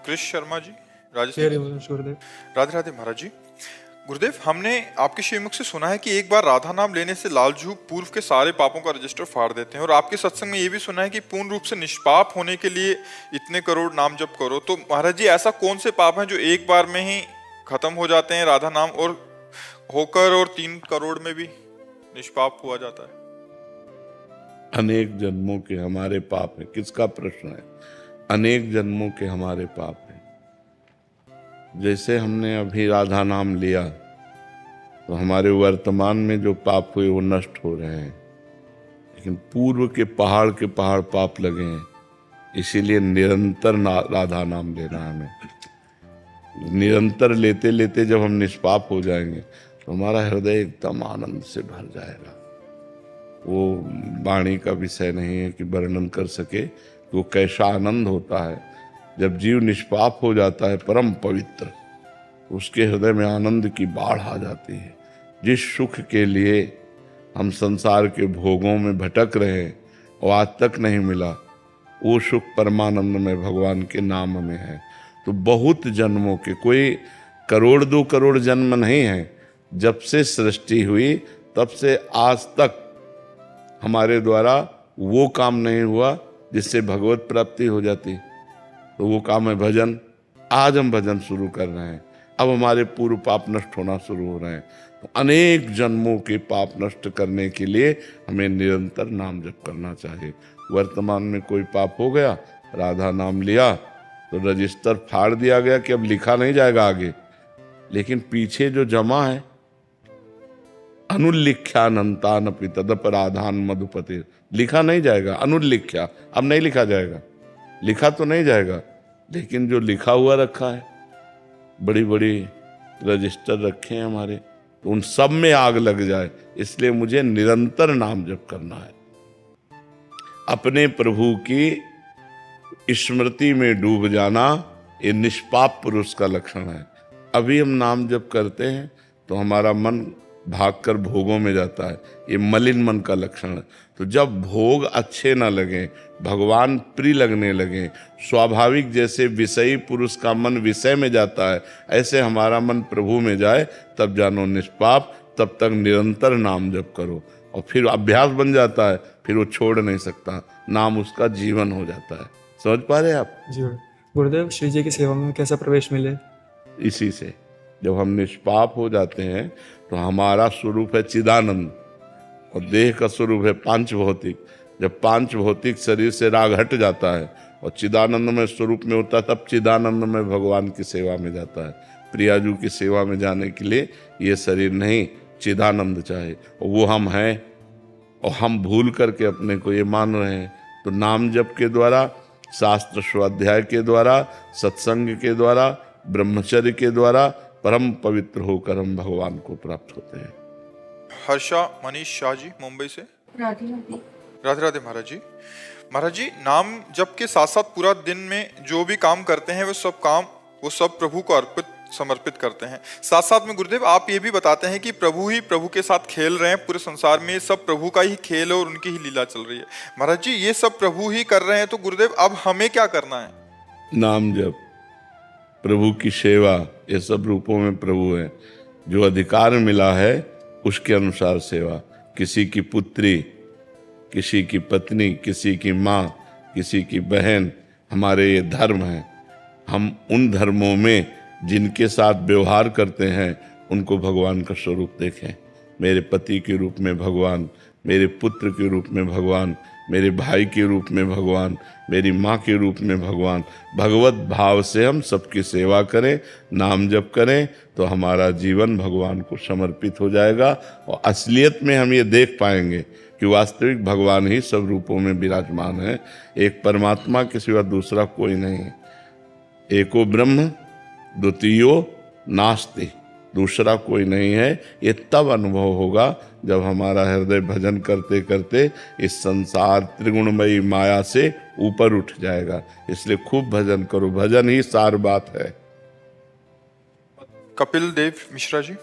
कृष शर्मा जी, राजस्थान। जय गुरुदेव। राधे राधे महाराज जी। गुरुदेव, हमने आपके श्रीमुख से सुना है कि एक बार राधा नाम लेने से लालजू पूर्व के सारे पापों का रजिस्टर फाड़ देते हैं, और आपके सत्संग में ये भी सुना है कि पूर्ण रूप से निष्पाप होने के लिए इतने करोड़ नाम जप करो। तो महाराज जी, ऐसा कौन से पाप हैं जो एक बार में ही खत्म हो जाते हैं राधा नाम और होकर, और 3 करोड़ में भी निष्पाप हुआ जाता है? अनेक जन्मों के हमारे पाप है। किसका प्रश्न है? अनेक जन्मों के हमारे पाप है। जैसे हमने अभी राधा नाम लिया तो हमारे वर्तमान में जो पाप हुए वो नष्ट हो रहे हैं, लेकिन पूर्व के पहाड़ पाप लगे हैं। इसीलिए निरंतर राधा नाम लेना है हमें। निरंतर लेते लेते जब हम निष्पाप हो जाएंगे तो हमारा हृदय एकदम आनंद से भर जाएगा। वो वाणी का विषय नहीं है कि वर्णन कर सके कि वो कैसा आनंद होता है जब जीव निष्पाप हो जाता है, परम पवित्र। उसके हृदय में आनंद की बाढ़ आ जाती है। जिस सुख के लिए हम संसार के भोगों में भटक रहे हैं और आज तक नहीं मिला, वो सुख परमानंद में भगवान के नाम में है। तो बहुत जन्मों के, कोई 1-2 करोड़ जन्म नहीं है, जब से सृष्टि हुई तब से आज तक हमारे द्वारा वो काम नहीं हुआ जिससे भगवत प्राप्ति हो जाती। तो वो काम है भजन। आज हम भजन शुरू कर रहे हैं, अब हमारे पूर्व पाप नष्ट होना शुरू हो रहे हैं। तो अनेक जन्मों के पाप नष्ट करने के लिए हमें निरंतर नाम जप करना चाहिए। वर्तमान में कोई पाप हो गया, राधा नाम लिया तो रजिस्टर फाड़ दिया गया कि अब लिखा नहीं जाएगा आगे, लेकिन पीछे जो जमा है, अनुल्लिख्यानंतानपि तदपराधान मधुपते, लिखा नहीं जाएगा। अनुल्लिख्या, अब नहीं लिखा जाएगा। लिखा तो नहीं जाएगा, लेकिन जो लिखा हुआ रखा है, बड़ी बड़ी रजिस्टर रखे हैं हमारे, तो उन सब में आग लग जाए। इसलिए मुझे निरंतर नाम जप करना है। अपने प्रभु की स्मृति में डूब जाना, ये निष्पाप पुरुष का लक्षण है। अभी हम नाम जप करते हैं तो हमारा मन भागकर भोगों में जाता है, ये मलिन मन का लक्षण है। तो जब भोग अच्छे ना लगे, भगवान प्रिय लगने लगे, स्वाभाविक जैसे विषयी पुरुष का मन विषय में जाता है, ऐसे हमारा मन प्रभु में जाए, तब जानो निष्पाप। तब तक निरंतर नाम जप करो, और फिर अभ्यास बन जाता है, फिर वो छोड़ नहीं सकता। नाम उसका जीवन हो जाता है। समझ पा रहे आप? जी गुरुदेव, श्री जी की सेवा में कैसा प्रवेश मिले? इसी से जब हम निष्पाप हो जाते हैं तो हमारा स्वरूप है चिदानंद, और देह का स्वरूप है पांच भौतिक। जब पांच भौतिक शरीर से राग हट जाता है और चिदानंद में स्वरूप में होता है, तब चिदानंद में भगवान की सेवा में जाता है। प्रियाजू की सेवा में जाने के लिए ये शरीर नहीं, चिदानंद चाहे, और वो हम हैं, और हम भूल करके अपने को ये मान रहे हैं। तो नाम जप के द्वारा, शास्त्र स्वाध्याय के द्वारा, सत्संग के द्वारा, ब्रह्मचर्य के द्वारा परम पवित्र होकर हम भगवान को प्राप्त होते हैं। हर्षा मनीष शाह जी, मुंबई से। राधे राधे। राधे राधे महाराज जी। महाराज जी, नाम जप के साथ साथ पूरा दिन में जो भी काम करते हैं वो सब प्रभु को समर्पित करते हैं। साथ साथ में गुरुदेव, आप ये भी बताते हैं कि प्रभु ही प्रभु के साथ खेल रहे हैं। पूरे संसार में सब प्रभु का ही खेल है और उनकी ही लीला चल रही है। महाराज जी, ये सब प्रभु ही कर रहे हैं, तो गुरुदेव अब हमें क्या करना है? नाम जप, प्रभु की सेवा, ये सब रूपों में प्रभु है। जो अधिकार मिला है उसके अनुसार सेवा। किसी की पुत्री, किसी की पत्नी, किसी की माँ, किसी की बहन, हमारे ये धर्म हैं। हम उन धर्मों में जिनके साथ व्यवहार करते हैं उनको भगवान का स्वरूप देखें। मेरे पति के रूप में भगवान, मेरे पुत्र के रूप में भगवान, मेरे भाई के रूप में भगवान, मेरी माँ के रूप में भगवान। भगवत भाव से हम सबकी सेवा करें, नाम जप करें, तो हमारा जीवन भगवान को समर्पित हो जाएगा। और असलियत में हम ये देख पाएंगे कि वास्तविक भगवान ही सब रूपों में विराजमान है। एक परमात्मा के सिवा दूसरा कोई नहीं है। एको ब्रह्म द्वितीयो नास्ति, दूसरा कोई नहीं है। ये तब अनुभव होगा जब हमारा हृदय भजन करते करते इस संसार त्रिगुणमयी माया से ऊपर उठ जाएगा। इसलिए खूब भजन करो, भजन ही सार बात है। कपिल देव मिश्रा जी।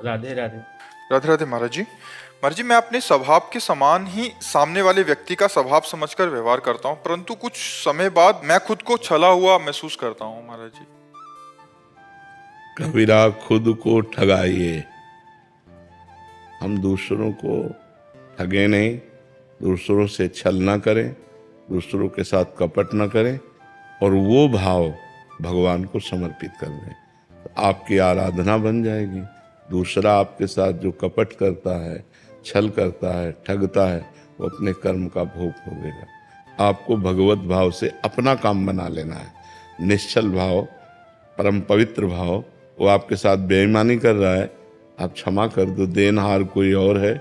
राधे राधे। राधे राधे महाराज जी। महाराज जी, मैं अपने स्वभाव के समान ही सामने वाले व्यक्ति का स्वभाव समझकर व्यवहार करता हूँ, परंतु कुछ समय बाद मैं खुद को छला हुआ महसूस करता हूँ महाराज जी। कबीरा खुद को ठगाइए, हम दूसरों को ठगे नहीं, दूसरों से छल ना करें, दूसरों के साथ कपट ना करें और वो भाव भगवान को समर्पित कर दें, तो आपकी आराधना बन जाएगी। दूसरा आपके साथ जो कपट करता है, छल करता है, ठगता है, वो अपने कर्म का भोग भोगेगा। आपको भगवत भाव से अपना काम बना लेना है। निश्चल भाव, परम पवित्र भाव, वो आपके साथ बेईमानी कर रहा है, आप क्षमा कर दो। देनहार कोई और है,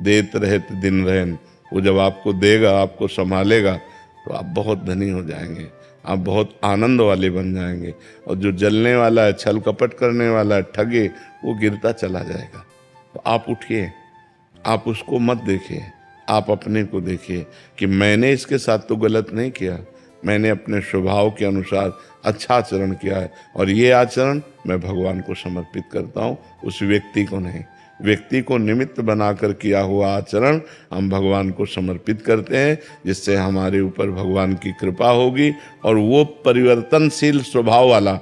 देत रहत दिन रहन। वो जब आपको देगा, आपको संभालेगा, तो आप बहुत धनी हो जाएंगे, आप बहुत आनंद वाले बन जाएंगे। और जो जलने वाला है, छल कपट करने वाला है, ठगे, वो गिरता चला जाएगा। तो आप उठिए, आप उसको मत देखिए, आप अपने को देखिए कि मैंने इसके साथ तो गलत नहीं किया, मैंने अपने स्वभाव के अनुसार अच्छा आचरण किया है और ये आचरण मैं भगवान को समर्पित करता हूँ, उस व्यक्ति को नहीं। व्यक्ति को निमित्त बनाकर किया हुआ आचरण हम भगवान को समर्पित करते हैं, जिससे हमारे ऊपर भगवान की कृपा होगी और वो परिवर्तनशील स्वभाव वाला,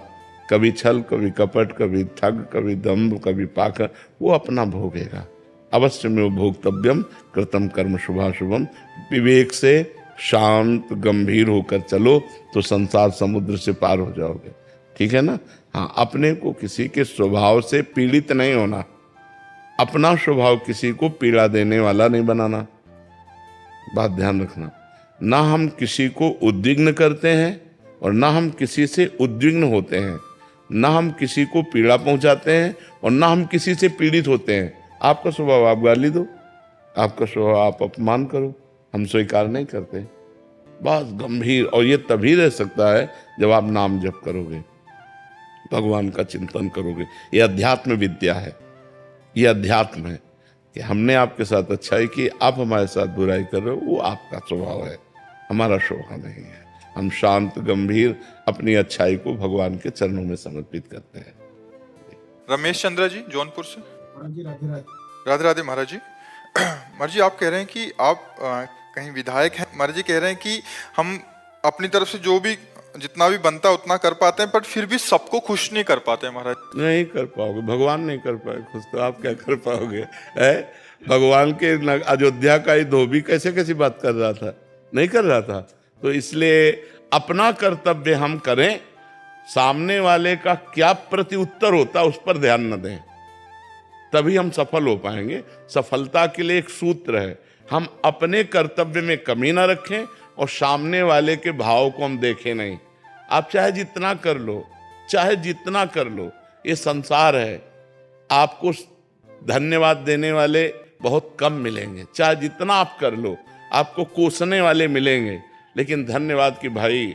कभी छल, कभी कपट, कभी ठग, कभी दम्भ, कभी पाखंड, वो अपना भोगेगा। अवश्य में वो भोक्तव्यम कृतम कर्म शुभाशुभम। विवेक से शांत गंभीर होकर चलो तो संसार समुद्र से पार हो जाओगे, ठीक है ना। हाँ, अपने को किसी के स्वभाव से पीड़ित नहीं होना, अपना स्वभाव किसी को पीड़ा देने वाला नहीं बनाना, बात ध्यान रखना। ना हम किसी को उद्विग्न करते हैं और ना हम किसी से उद्विग्न होते हैं, ना हम किसी को पीड़ा पहुंचाते हैं और ना हम किसी से पीड़ित होते हैं। आपका स्वभाव आप गाली दो, आपका स्वभाव आप अपमान करो, हम स्वीकार नहीं करते। बस गंभीर, और ये तभी रह सकता है जब आप नाम जप करोगे, भगवान का चिंतन करोगे। ये अध्यात्म विद्या है, ये अध्यात्म है कि हमने आपके साथ अच्छाई की, आप हमारे साथ बुराई कर रहे हो, वो आपका स्वभाव है, हमारा स्वभाव नहीं है। हम शांत गंभीर अपनी अच्छाई को भगवान के चरणों में समर्पित करते हैं। रमेश चंद्रा जी, जौनपुर से। जी राधे राधे। राधे राधे महाराज जी। महाराज जी, आप कह रहे हैं कि आप कहीं विधायक हैं। महाराज जी कह रहे हैं कि हम अपनी तरफ से जो भी जितना भी बनता है उतना कर पाते हैं, पर फिर भी सबको खुश नहीं कर पाते हैं महाराज। नहीं कर पाओगे, भगवान नहीं कर पाए खुश, तो आप क्या कर पाओगे? है भगवान के अयोध्या का ही धोबी कैसे कैसी बात कर रहा था, नहीं कर रहा था। तो इसलिए अपना कर्तव्य हम करें, सामने वाले का क्या प्रत्युत्तर होता है उस पर ध्यान न दें, तभी हम सफल हो पाएंगे। सफलता के लिए एक सूत्र है, हम अपने कर्तव्य में कमी ना रखें और सामने वाले के भाव को हम देखें नहीं। आप चाहे जितना कर लो, चाहे जितना कर लो, ये संसार है, आपको धन्यवाद देने वाले बहुत कम मिलेंगे। चाहे जितना आप कर लो, आपको कोसने वाले मिलेंगे, लेकिन धन्यवाद कि भाई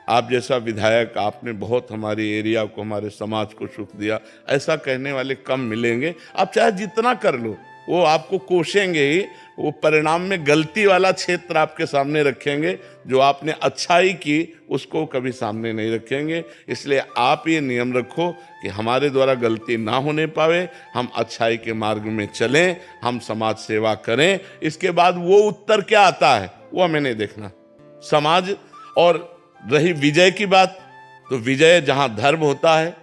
आप जैसा विधायक, आपने बहुत हमारे एरिया को, हमारे समाज को सुख दिया, ऐसा कहने वाले कम मिलेंगे। आप चाहे जितना कर लो, वो आपको कोसेंगे ही, वो परिणाम में गलती वाला क्षेत्र आपके सामने रखेंगे, जो आपने अच्छाई की उसको कभी सामने नहीं रखेंगे। इसलिए आप ये नियम रखो कि हमारे द्वारा गलती ना होने पावे, हम अच्छाई के मार्ग में चलें, हम समाज सेवा करें। इसके बाद वो उत्तर क्या आता है वो हमें नहीं देखना। समाज, और रही विजय की बात, तो विजय जहां धर्म होता है,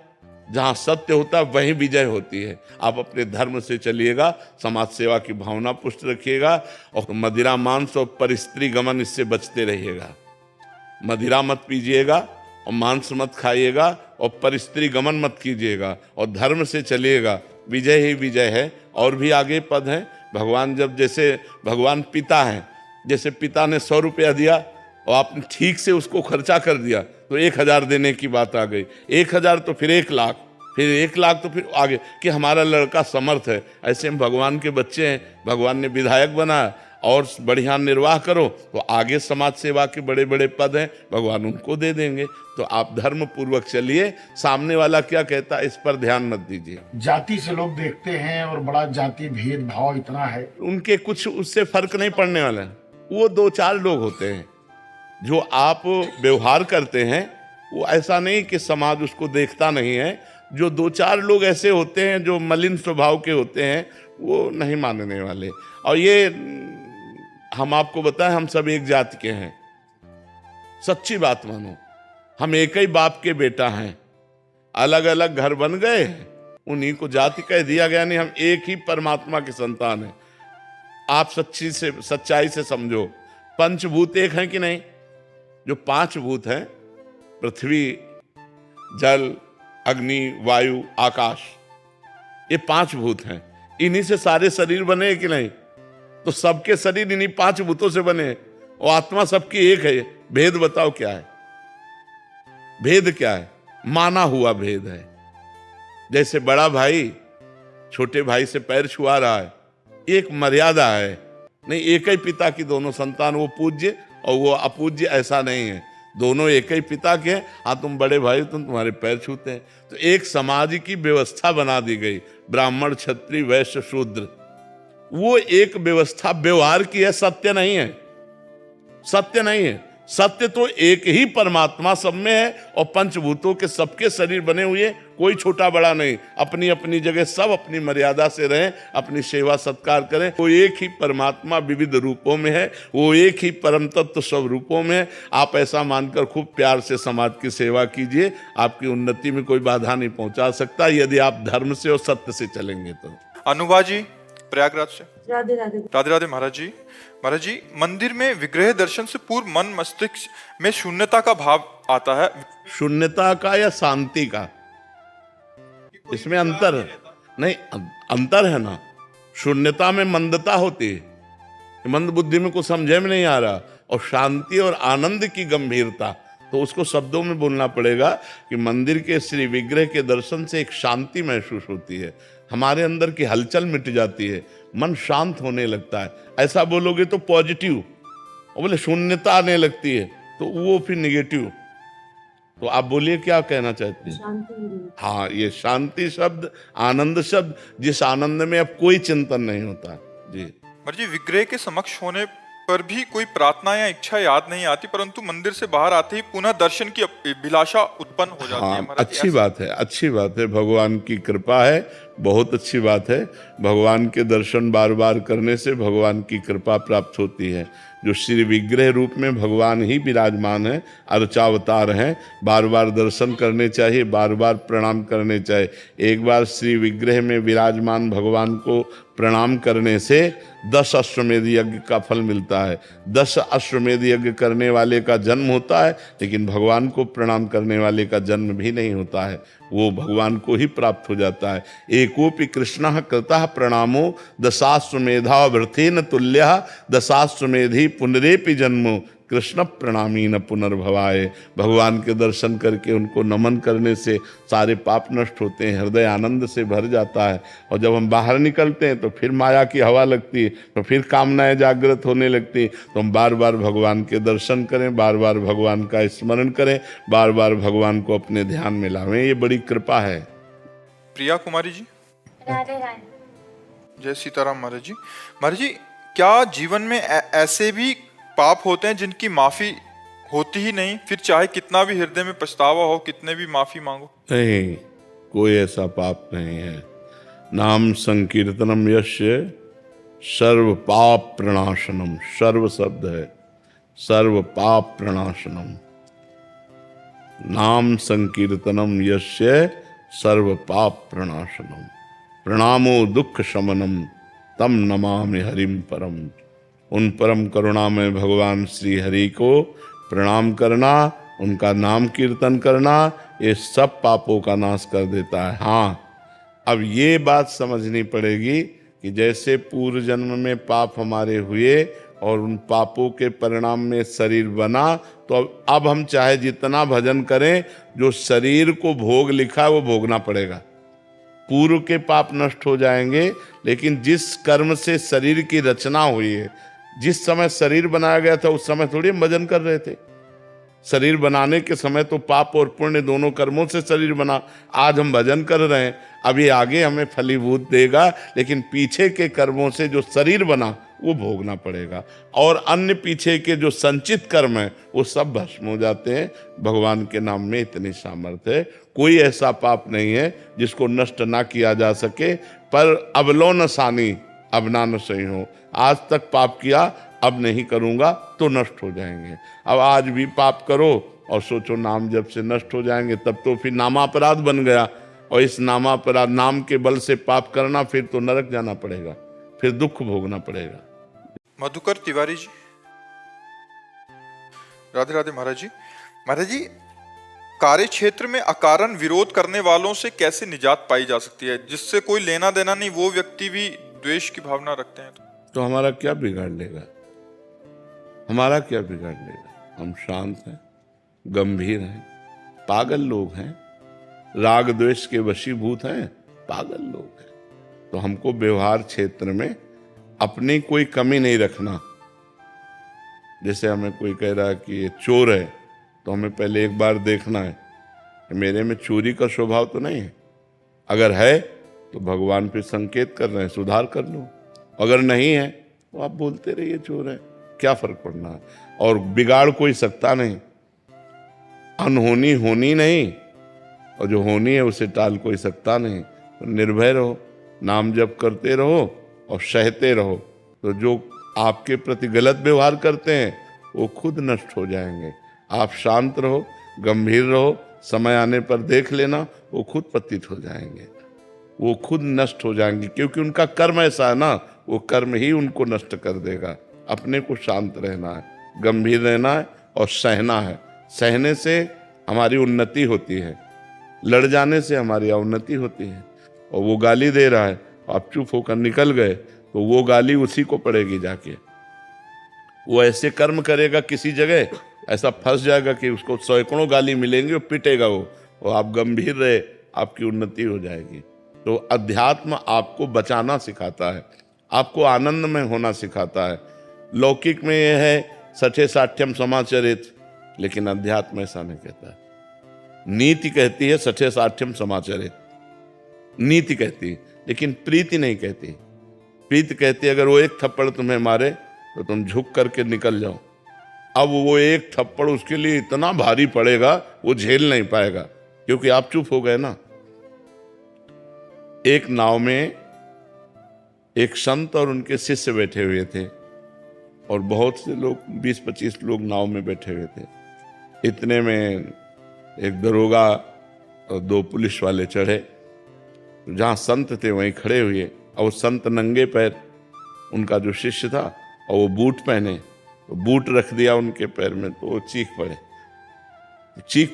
जहां सत्य होता है, वहीं विजय होती है। आप अपने धर्म से चलिएगा, समाज सेवा की भावना पुष्ट रखिएगा और मदिरा मांस और परिस्त्री गमन, इससे बचते रहिएगा। मदिरा मत पीजिएगा और मांस मत खाइएगा और परिस्त्री गमन मत कीजिएगा और धर्म से चलिएगा, विजय ही विजय है। और भी आगे पद हैं। भगवान जब, जैसे भगवान पिता हैं, जैसे पिता ने 100 रुपया दिया और आपने ठीक से उसको खर्चा कर दिया तो 1000 देने की बात आ गई, 1000 तो फिर 1 लाख, फिर 1 लाख तो फिर आगे कि हमारा लड़का समर्थ है। ऐसे हम भगवान के बच्चे हैं, भगवान ने विधायक बनाया और बढ़िया निर्वाह करो तो आगे समाज सेवा के बड़े बड़े पद हैं, भगवान उनको दे देंगे। तो आप धर्म पूर्वक चलिए, सामने वाला क्या कहता है इस पर ध्यान मत दीजिए। जाति से लोग देखते हैं और बड़ा जाति भेदभाव इतना है, उनके कुछ उससे फर्क नहीं पड़ने वाला है। वो 2-4 लोग होते हैं जो आप व्यवहार करते हैं, वो ऐसा नहीं कि समाज उसको देखता नहीं है। जो 2-4 लोग ऐसे होते हैं जो मलिन स्वभाव के होते हैं, वो नहीं मानने वाले। और ये हम आपको बताएं, हम सब एक जाति के हैं, सच्ची बात मानो। हम एक ही बाप के बेटा हैं, अलग अलग घर बन गए, उन्हीं को जाति कह दिया गया, नहीं, हम एक ही परमात्मा के संतान हैं। आप सच्चाई से समझो, पंचभूत एक हैं कि नहीं? जो 5 भूत हैं, पृथ्वी, जल, अग्नि, वायु, आकाश, ये 5 भूत हैं। इन्हीं से सारे शरीर बने हैं कि नहीं? तो सबके शरीर इन्हीं 5 भूतों से बने हैं, और आत्मा सबकी एक है। भेद बताओ क्या है? भेद क्या है? माना हुआ भेद है। जैसे बड़ा भाई छोटे भाई से पैर छुआ रहा है, एक मर्यादा है। नहीं, एक ही पिता की दोनों संतान, वो पूज्य और वो अपूज्य, ऐसा नहीं है। दोनों एक ही पिता के हैं। हाँ, तुम बड़े भाई, तुम्हारे पैर छूते हैं। तो एक समाज की व्यवस्था बना दी गई, ब्राह्मण, क्षत्रिय, वैश्य, शूद्र। वो एक व्यवस्था व्यवहार की है, सत्य नहीं है। सत्य नहीं है। सत्य तो एक ही परमात्मा सब में है, और पंचभूतों के सबके शरीर बने हुए, कोई छोटा बड़ा नहीं, अपनी अपनी जगह सब अपनी मर्यादा से रहें, अपनी सेवा सत्कार करें। वो एक ही परमात्मा विविध रूपों में है, वो एक ही परम तत्व सब रूपों में है। आप ऐसा मानकर खूब प्यार से समाज की सेवा कीजिए, आपकी उन्नति में कोई बाधा नहीं पहुंचा सकता, यदि आप धर्म से और सत्य से चलेंगे तो। अनुभा जी प्रयागराज से। राधे राधे। राधे राधे महाराज जी। महाराज जी, मंदिर में विग्रह दर्शन से पूर्व मन मस्तिष्क में शून्यता का भाव आता है। शून्यता का या शांति का? इसमें अंतर है। नहीं, अंतर है ना। शून्यता में मंदता होती है, मंद बुद्धि में कुछ समझे में नहीं आ रहा, और शांति और आनंद की गंभीरता, तो उसको शब्दों में बोलना पड़ेगा कि मंदिर के श्री विग्रह के दर्शन से एक शांति महसूस होती है, हमारे अंदर की हलचल मिट जाती है, मन शांत होने लगता है। ऐसा बोलोगे तो पॉजिटिव, और बोले शून्यता आने लगती है तो वो फिर निगेटिव। तो आप बोलिए क्या कहना चाहते हैं? शांति। हाँ, ये शांति शब्द, आनंद शब्द, जिस आनंद में अब कोई चिंतन नहीं होता। जी महाराज जी, विग्रह के समक्ष होने पर भी कोई प्रार्थना या इच्छा याद नहीं आती, परंतु मंदिर से बाहर आते ही पुनः दर्शन की अभिलाषा उत्पन्न हो जाती है। हाँ, महाराज जी, अच्छी बात है, अच्छी बात है। भगवान की कृपा है, बहुत अच्छी बात है। भगवान के दर्शन बार बार करने से भगवान की कृपा प्राप्त होती है। जो श्री विग्रह रूप में भगवान ही विराजमान है, अर्चावतार हैं, बार बार दर्शन करने चाहिए, बार बार प्रणाम करने चाहिए। एक बार श्री विग्रह में विराजमान भगवान को प्रणाम करने से 10 अश्वमेध यज्ञ का फल मिलता है। 10 अश्वमेध यज्ञ करने वाले का जन्म होता है, लेकिन भगवान को प्रणाम करने वाले का जन्म भी नहीं होता है, वो भगवान को ही प्राप्त हो जाता है। एकोपि कृष्णः कृतः प्रणामो दशाश्वमेधा वृथेन तुल्यः दशाश्वमेधि पुनरेपि जन्मो कृष्ण प्रणामी न पुनर्भवाए। भगवान के दर्शन करके उनको नमन करने से सारे पाप नष्ट होते हैं, हृदय आनंद से भर जाता है। और जब हम बाहर निकलते हैं तो फिर माया की हवा लगती है, तो फिर कामनाएं जागृत होने लगती है। तो हम बार बार भगवान के दर्शन करें, बार बार भगवान का स्मरण करें, बार बार भगवान को अपने ध्यान में लावें, ये बड़ी कृपा है। प्रिया कुमारी जी। राधे राधे। जय सीताराम महाराज जी। महाराज जी, क्या जीवन में ऐसे भी पाप होते हैं जिनकी माफी होती ही नहीं, फिर चाहे कितना भी हृदय में पछतावा हो, कितने भी माफी मांगो? नहीं, कोई ऐसा पाप नहीं है। नाम संकीर्तनम यस्य सर्व पाप प्रणाशनम, सर्व शब्द है, सर्व पाप प्रणाशनम। नाम संकीर्तनम यस्य सर्व पाप प्रणाशनम, प्रणामो दुख शमनम, तम नमामि हरिम परम। उन परम करुणामय भगवान श्री हरि को प्रणाम करना, उनका नाम कीर्तन करना, ये सब पापों का नाश कर देता है। हाँ, अब ये बात समझनी पड़ेगी कि जैसे पूर्व जन्म में पाप हमारे हुए और उन पापों के परिणाम में शरीर बना, तो अब हम चाहे जितना भजन करें, जो शरीर को भोग लिखा है वो भोगना पड़ेगा। पूर्व के पाप नष्ट हो जाएंगे, लेकिन जिस कर्म से शरीर की रचना हुई है, जिस समय शरीर बनाया गया था उस समय थोड़ी हम भजन कर रहे थे। शरीर बनाने के समय तो पाप और पुण्य दोनों कर्मों से शरीर बना। आज हम भजन कर रहे हैं, अब ये आगे हमें फलीभूत देगा, लेकिन पीछे के कर्मों से जो शरीर बना वो भोगना पड़ेगा। और अन्य पीछे के जो संचित कर्म है वो सब भस्म हो जाते हैं। भगवान के नाम में इतनी सामर्थ्य है, कोई ऐसा पाप नहीं है जिसको नष्ट ना किया जा सके। पर अबलो न सानी अब ना न सही हो, आज तक पाप किया अब नहीं करूंगा तो नष्ट हो जाएंगे। अब आज भी पाप करो और सोचो नाम जब से नष्ट हो जाएंगे, तब तो फिर नामापराध बन गया। और इस नामापराध, नाम के बल से पाप करना, फिर तो नरक जाना पड़ेगा, फिर दुख भोगना पड़ेगा। मधुकर तिवारी जी, राधे राधे महाराज जी। महाराज जी, कार्य क्षेत्र में अकारण विरोध करने वालों से कैसे निजात पाई जा सकती है, जिससे कोई लेना देना नहीं, वो व्यक्ति भी द्वेष की भावना रखते हैं? तो हमारा क्या बिगाड़ लेगा, हमारा क्या बिगाड़ लेगा? हम शांत हैं, गंभीर हैं, पागल लोग हैं, राग द्वेष के वशीभूत हैं, पागल लोग हैं। तो हमको व्यवहार क्षेत्र में अपनी कोई कमी नहीं रखना। जैसे हमें कोई कह रहा है कि ये चोर है, तो हमें पहले एक बार देखना है कि मेरे में चोरी का स्वभाव तो नहीं है। अगर है तो भगवान पे संकेत कर रहे हैं, सुधार कर लो। अगर नहीं है तो आप बोलते रहिए चोर है, क्या फर्क पड़ना है। और बिगाड़ कोई सकता नहीं, अनहोनी होनी नहीं, और जो होनी है उसे टाल कोई सकता नहीं। तो निर्भय रहो, नाम जप करते रहो और सहते रहो। तो जो आपके प्रति गलत व्यवहार करते हैं वो खुद नष्ट हो जाएंगे। आप शांत रहो, गंभीर रहो, समय आने पर देख लेना, वो खुद पतित हो जाएंगे, वो खुद नष्ट हो जाएंगे। क्योंकि उनका कर्म ऐसा है ना, वो कर्म ही उनको नष्ट कर देगा। अपने को शांत रहना है, गंभीर रहना है और सहना है। सहने से हमारी उन्नति होती है, लड़ जाने से हमारी अवनति होती है। और वो गाली दे रहा है, आप चुप होकर निकल गए, तो वो गाली उसी को पड़ेगी जाके। वो ऐसे कर्म करेगा किसी जगह, ऐसा फंस जाएगा कि उसको सैकड़ों गाली मिलेंगे, वो पिटेगा वो। और आप गंभीर रहे, आपकी उन्नति हो जाएगी। तो अध्यात्म आपको बचाना सिखाता है, आपको आनंद में होना सिखाता है। लौकिक में यह है सठे साठ्यम समाचरित, लेकिन अध्यात्म ऐसा नहीं कहता है। नीति कहती है सठे साठ्यम समाचरित, नीति कहती है, लेकिन प्रीति नहीं कहती। प्रीति कहती है अगर वो एक थप्पड़ तुम्हें मारे तो तुम झुक करके निकल जाओ। अब वो एक थप्पड़ उसके लिए इतना भारी पड़ेगा, वो झेल नहीं पाएगा, क्योंकि आप चुप हो गए ना। एक नाव में एक संत और उनके शिष्य बैठे हुए थे, और बहुत से लोग, 20-25 लोग नाव में बैठे हुए थे। इतने में एक दरोगा और 2 पुलिस वाले चढ़े। जहाँ संत थे वहीं खड़े हुए, और वो संत नंगे पैर, उनका जो शिष्य था, और वो बूट पहने, तो बूट रख दिया उनके पैर में, तो वो चीख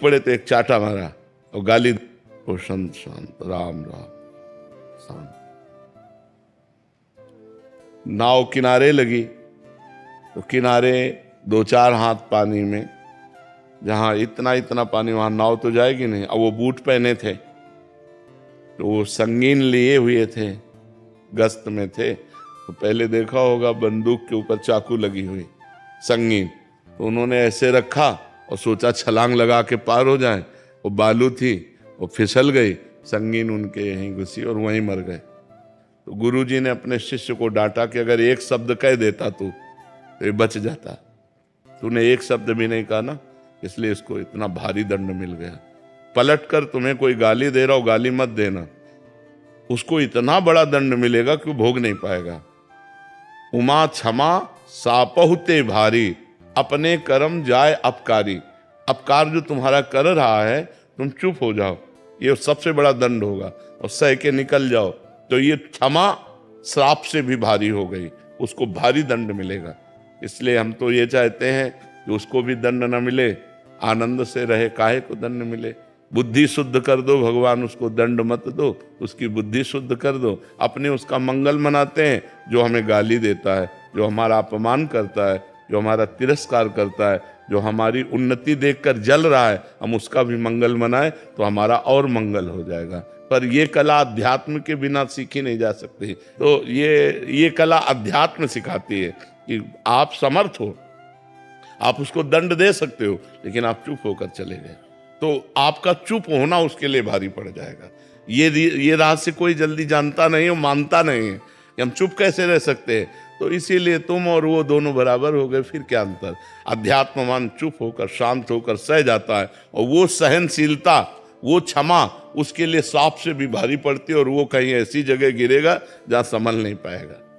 पड़े तो एक चाटा मारा और गाली, वो संत शांत, राम राम शांत। नाव किनारे लगी, तो किनारे 2-4 हाथ पानी में, जहाँ इतना पानी वहाँ नाव तो जाएगी नहीं। अब वो बूट पहने थे, तो वो संगीन लिए हुए थे, गश्त में थे। तो पहले देखा होगा बंदूक के ऊपर चाकू लगी हुई संगीन, तो उन्होंने ऐसे रखा और सोचा छलांग लगा के पार हो जाए। वो बालू थी, वो फिसल गई, संगीन उनके यहीं घुसी और वहीं मर गए। तो गुरुजी ने अपने शिष्य को डांटा कि अगर एक शब्द कह देता तू तो ये बच जाता, तूने एक शब्द भी नहीं कहा ना, इसलिए इसको इतना भारी दंड मिल गया। पलट कर तुम्हें कोई गाली दे रहा हो, गाली मत देना, उसको इतना बड़ा दंड मिलेगा कि वो भोग नहीं पाएगा। उमा क्षमा सापहुते भारी, अपने कर्म जाए अपकारी। अपकार जो तुम्हारा कर रहा है, तुम चुप हो जाओ, ये सबसे बड़ा दंड होगा, और सह के निकल जाओ। तो ये क्षमा श्राप से भी भारी हो गई, उसको भारी दंड मिलेगा। इसलिए हम तो ये चाहते हैं कि उसको भी दंड न मिले, आनंद से रहे, काहे को दंड मिले। बुद्धि शुद्ध कर दो भगवान, उसको दंड मत दो, उसकी बुद्धि शुद्ध कर दो। अपने उसका मंगल मनाते हैं, जो हमें गाली देता है, जो हमारा अपमान करता है, जो हमारा तिरस्कार करता है, जो हमारी उन्नति देखकर जल रहा है, हम उसका भी मंगल मनाएं तो हमारा और मंगल हो जाएगा। पर ये कला अध्यात्म के बिना सीखी नहीं जा सकती। तो ये कला अध्यात्म सिखाती है कि आप समर्थ हो, आप उसको दंड दे सकते हो, लेकिन आप चुप होकर चले गए, तो आपका चुप होना उसके लिए भारी पड़ जाएगा। ये रहस्य कोई जल्दी जानता नहीं है, मानता नहीं है कि हम चुप कैसे रह सकते हैं। तो इसीलिए तुम और वो दोनों बराबर हो गए, फिर क्या अंतर। अध्यात्मवान चुप होकर शांत होकर सह जाता है, और वो सहनशीलता, वो क्षमा उसके लिए सांप से भी भारी पड़ती है, और वो कहीं ऐसी जगह गिरेगा जहाँ संभल नहीं पाएगा।